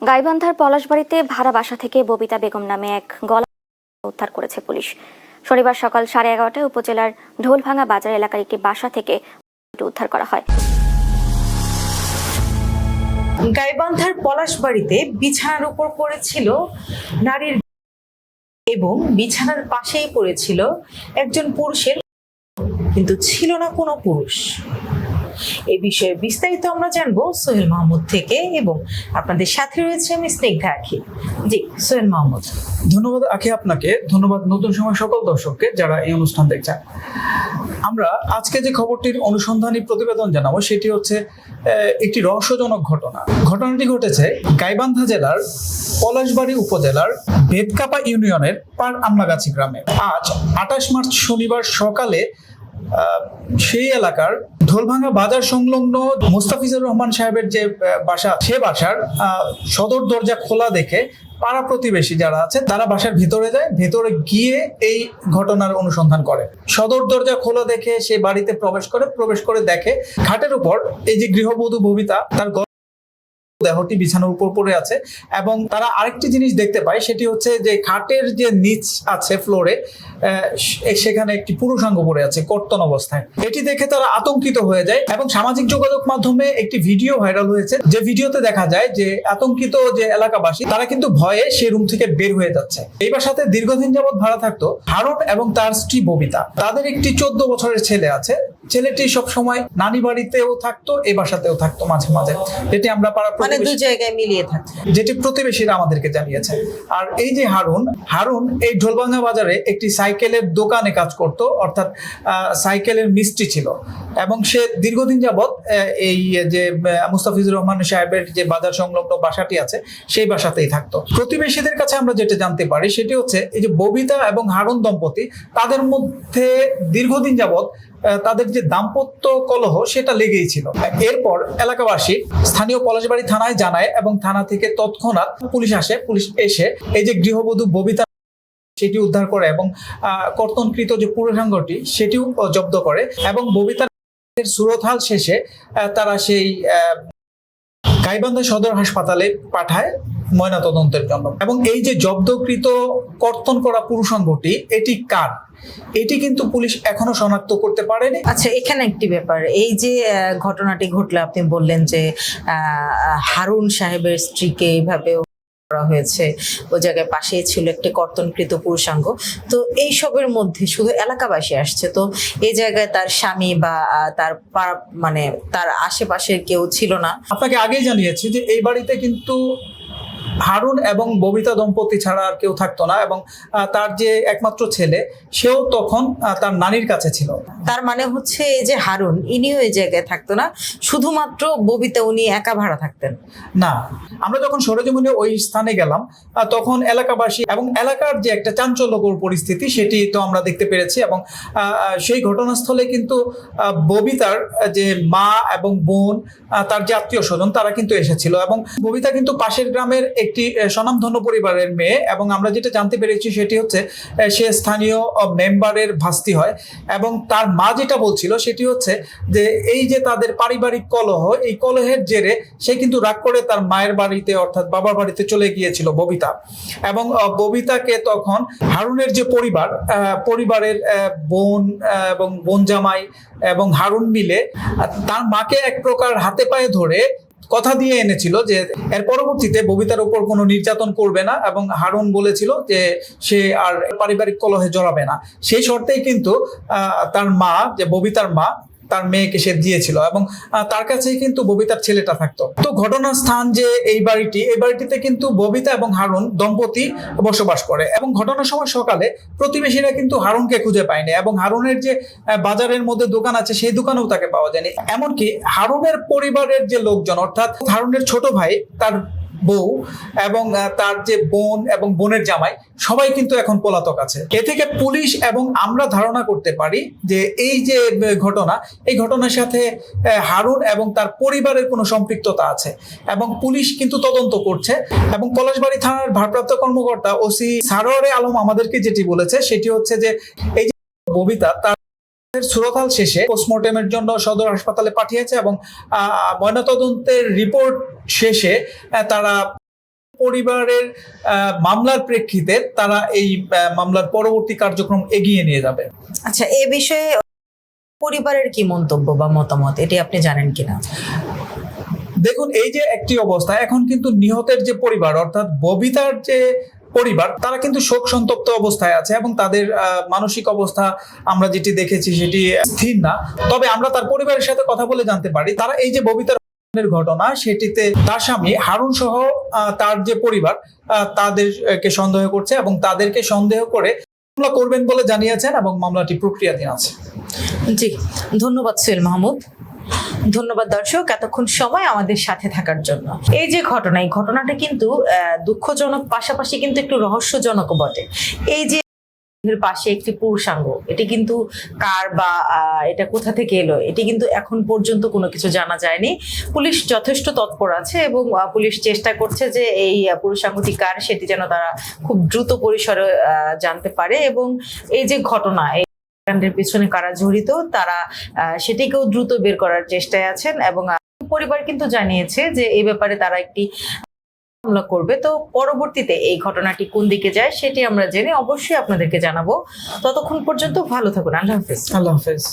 গাইবান্ধার পলাশবাড়িতে ভাড়া বাসা থেকে ববিতা বেগম নামে এক গলা উদ্ধার করেছে পুলিশ। শনিবার সকাল 11:30টায় উপজেলার ঢোলভাঙ্গা বাজার এলাকার একটি বাসা থেকে উদ্ধার করা হয়। গাইবান্ধার পলাশবাড়িতে বিছানার উপর পড়েছিল নারীর এবং বিছানার পাশেই পড়েছিল একজন পুরুষের, কিন্তু ছিল না কোনো পুরুষ। এই বিষয়ে বিস্তারিত আমরা জানবো সোহেল মাহমুদ থেকে, এবং আপনাদের সাথে রয়েছে আমি স্নিগ্ধা আখি। জি সোহেল মাহমুদ। ধন্যবাদ আখি আপনাকে, ধন্যবাদ নতুন সময় সকল দর্শককে যারা এই অনুষ্ঠান দেখছেন। আমরা আজকে যে খবরটির অনুসন্ধানী প্রতিবেদন জানাবো সেটি হচ্ছে একটি রহস্যজনক ঘটনা। ঘটনাটি ঘটেছে গাইবান্ধা জেলার পলাশবাড়ি উপজেলার বেদকাপা ইউনিয়নের পার আমলাগাছি গ্রামে। আজ 28 মার্চ শনিবার সকালে সেই এলাকার ঢোলভাঙ্গা বাজার সংলগ্ন মোস্তাফিজুর রহমান সাহেবের যে বাসা, সে বাসার সদর দরজা খোলা দেখে পাড়া প্রতিবেশী যারা আছে তারা বাসার ভিতরে যায়। ভেতরে গিয়ে এই ঘটনার অনুসন্ধান করে। সদর দরজা খোলা দেখে সে বাড়িতে প্রবেশ করে দেখে খাটের উপর এই যে গৃহবধূ ববিতা, তার দেহটি বিছানার উপর পড়ে আছে। এবং তারা আরেকটি জিনিস দেখতে পায়, সেটি হচ্ছে যে খাটের যে নিচ আছে ফ্লোরে, সেখানে একটি পুরুষাঙ্গ পড়ে আছে কর্তন অবস্থায়। এটি দেখে তারা আতঙ্কিত হয়ে যায় এবং সামাজিক যোগাযোগ মাধ্যমে একটি ভিডিও ভাইরাল হয়েছে, যে ভিডিওতে দেখা যায় যে আতঙ্কিত যে এলাকাবাসী তারা কিন্তু ভয়ে সেই রুম থেকে বের হয়ে যাচ্ছে। এই বাসাতে দীর্ঘদিন যাবৎ ভাড়া থাকতো হারুন এবং তার স্ত্রী ববিতা। তাদের একটি 14 বছরের ছেলে আছে। ছেলেটি সবসময় নানি বাড়িতেও থাকতো, এই বাসাতেও থাকতো মাঝে মাঝে, যেটি আমরা দুই জায়গায় মিলিয়ে থাকতো, যেটি প্রতিবেশীরা আমাদেরকে জানিয়েছে। আর এই যে হারুন এই ঢোলভাঙ্গা বাজারে একটি সাইকেলের দোকানে কাজ করত, অর্থাৎ সাইকেলের মিস্ত্রি ছিল। এবং সে দীর্ঘদিন যাবৎ এই যে মুস্তাফিজুর রহমান সাহেবের যে বাজার সংলগ্ন বাসাটি আছে সেই বাসাতেই থাকতো। প্রতিবেশীদের কাছে আমরা যেটা জানতে পারি সেটি হচ্ছে এই যে ববিতা এবং হারুন দম্পতি, তাদের মধ্যে দীর্ঘদিন যাবৎ তাদের যে দাম্পত্য কলহ সেটা লেগেই ছিল। এরপর এলাকাবাসী স্থানীয় পলাশবাড়ি থানায় জানায় এবং থানা থেকে তৎক্ষণাৎ পুলিশ আসে। পুলিশ এসে এই যে গৃহবধূ ববিতা সেটি উদ্ধার করে এবং কর্তনকৃত যে পুরুষাঙ্গটি সেটিও জব্দ করে। এবং ববিতার সুরতহাল শেষে তারা সেই গাইবান্ধা সদর হাসপাতালে পাঠায় ময়নাতদন্তের জন্য। এবং এই যে জব্দকৃত কর্তন করা পুরুষাঙ্গটি এটি কার, এটি কিন্তু পুলিশ এখনো শনাক্ত করতে পারেনি। আচ্ছা, এখানে একটি ব্যাপার, এই যে ঘটনাটি ঘটলো, আপনি বললেন যে হারুন সাহেবের স্ত্রীকে এইভাবে করা হয়েছে, ওই জায়গায় পাশেই ছিল একটি কর্তনকৃত পুরুষাঙ্গ। তো এই সবের মধ্যে শুধু এলাকাবাসী আসছে, তো এই জায়গায় তার স্বামী বা তার মানে তার আশেপাশের কেউ ছিল না? আপনাকে আগেই জানিয়েছি যে এই বাড়িতে কিন্তু হারুন এবং ববিতা দম্পতি ছাড়া আর কেউ থাকতো না। এবং তার যে একমাত্র ছেলে, সেও তখন তার নানির কাছে ছিল। তার মানে হচ্ছে এই যে হারুন, ইনিও এই জায়গায় থাকতো না, শুধুমাত্র ববিতা উনি একা ভাড়া থাকতেন না। আমরা যখন সরেজমিনে ওই স্থানে গেলাম তখন এলাকাবাসী এবং এলাকার যে একটা চাঞ্চল্যকর পরিস্থিতি সেটি তো আমরা দেখতে পেরেছি। এবং সেই ঘটনাস্থলে কিন্তু ববিতার যে মা এবং বোন, তার যে আত্মীয় স্বজন, তারা কিন্তু এসেছিল। এবং ববিতা কিন্তু পাশের গ্রামের একটি স্বনামধন্য পরিবারের মেয়ে। এবং আমরা যেটা জানতে পেরেছি সেটি হচ্ছে সে স্থানীয় মেম্বারের ভাস্তি হয়। এবং তার মা যেটা বলছিল সেটি হচ্ছে যে এই যে তাদের পারিবারিক কলহ, এই কলহের জেরে সে কিন্তু রাগ করে তার মায়ের বাড়িতে অর্থাৎ বাবার বাড়িতে চলে গিয়েছিল ববিতা। এবং ববিতাকে তখন হারুনের যে পরিবারের বোন এবং বোন জামাই এবং হারুন মিলে তার মাকে এক প্রকার হাতে পায়ে ধরে কথা দিয়ে এনেছিল যে এর পরবর্তীতে ববিতার উপর কোনো নির্যাতন করবে না। এবং হারুন বলেছিল যে সে আর পারিবারিক কলহে জড়াবে না। সেই শর্তেই কিন্তু তার মা, যে ববিতার মা, তার মেয়েকে সে দিয়েছিল। এবং তার কাছেই কিন্তু ববিতার ছেলেটা থাকতো। তো ঘটনার স্থান যে এই বাড়িটিতে কিন্তু ববিতা এবং হারুন দম্পতি বসবাস করে। এবং ঘটনার সময় সকালে প্রতিবেশীরা কিন্তু হারুনকে খুঁজে পায়নি। এবং হারুনের যে বাজারের মধ্যে দোকান আছে সেই দোকানেও তাকে পাওয়া যায়নি। এমনকি হারুনের পরিবারের যে লোকজন, অর্থাৎ হারুনের ছোট ভাই, তার বউ এবং তার যে বোন এবং বোনের জামাই, সবাই কিন্তু এখন পলাতক আছে। এ থেকে পুলিশ এবং আমরা ধারণা করতে পারি যে এই যে ঘটনা, এই ঘটনার সাথে হারুন এবং তার পরিবারের কোনো সম্পৃক্ততা আছে। এবং পুলিশ কিন্তু তদন্ত করছে। এবং পলাশবাড়ি থানার ভারপ্রাপ্ত কর্মকর্তা ওসি সারোয়ারে আলম আমাদেরকে যেটি বলেছে সেটি হচ্ছে যে এই যে ববিতা, তার সুরতহাল শেষে পোস্টমর্টেমের জন্য সদর হাসপাতালে পাঠিয়েছে। এবং ময়নাতদন্তের রিপোর্ট শেষে তারা পরিবারের মামলার প্রেক্ষিতে তারা এই মামলার পরবর্তী কার্যক্রম এগিয়ে নিয়ে যাবে। আচ্ছা, এ বিষয়ে পরিবারের কি মন্তব্য বা মতামত, এটি আপনি জানেন কিনা? দেখুন, এই যে একটি অবস্থা, এখন কিন্তু নিহতের যে পরিবার অর্থাৎ ববিতার যে পরিবার, তারা কিন্তু শোক সন্তপ্ত অবস্থায় আছে এবং তাদের মানসিক অবস্থা আমরা যেটি দেখেছি সেটি স্থির না। তবে আমরা তার পরিবারের সাথে কথা বলে জানতে পারি, তারা এই যে ববিতার ঘটনা সেটিতে তার স্বামী হারুন সহ তার যে পরিবার তাদেরকে সন্দেহ করছে এবং তাদেরকে সন্দেহ করে মামলা করবেন বলে জানিয়েছেন এবং মামলাটি প্রক্রিয়াধীন আছে। জি, ধন্যবাদ সোহেল মাহমুদ। ধন্যবাদ দর্শক এতক্ষণ সময় আমাদের সাথে থাকার জন্য। এই যে ঘটনা, এই ঘটনাটা কিন্তু দুঃখজনক, পাশাপাশি কিন্তু একটু রহস্যজনকও বটে। এই যে এর পাশে একটি পুরুষাঙ্গ, এটি কিন্তু কার বা এটা কোথা থেকে এলো, এটি কিন্তু এখন পর্যন্ত কোনো কিছু জানা যায়নি। পুলিশ যথেষ্ট তৎপর আছে এবং পুলিশ চেষ্টা করছে যে এই পুরুষাঙ্গটি কার সেটি যেন তারা খুব দ্রুত পরিসরে জানতে পারে এবং এই যে ঘটনা, এই কাণ্ডের পিছনে কারা জড়িত তারা সেটিকেও দ্রুত বের করার চেষ্টায় আছেন এবং পরিবার কিন্তু জানিয়েছে যে এই ব্যাপারে তারা একটি মামলা করবে। তো পরবর্তীতে এই ঘটনাটি কোন দিকে যায় সেটি আমরা জেনে অবশ্যই আপনাদেরকে জানাবো। ততক্ষণ পর্যন্ত ভালো থাকুন। আল্লাহ হাফেজ। আল্লাহ হাফেজ।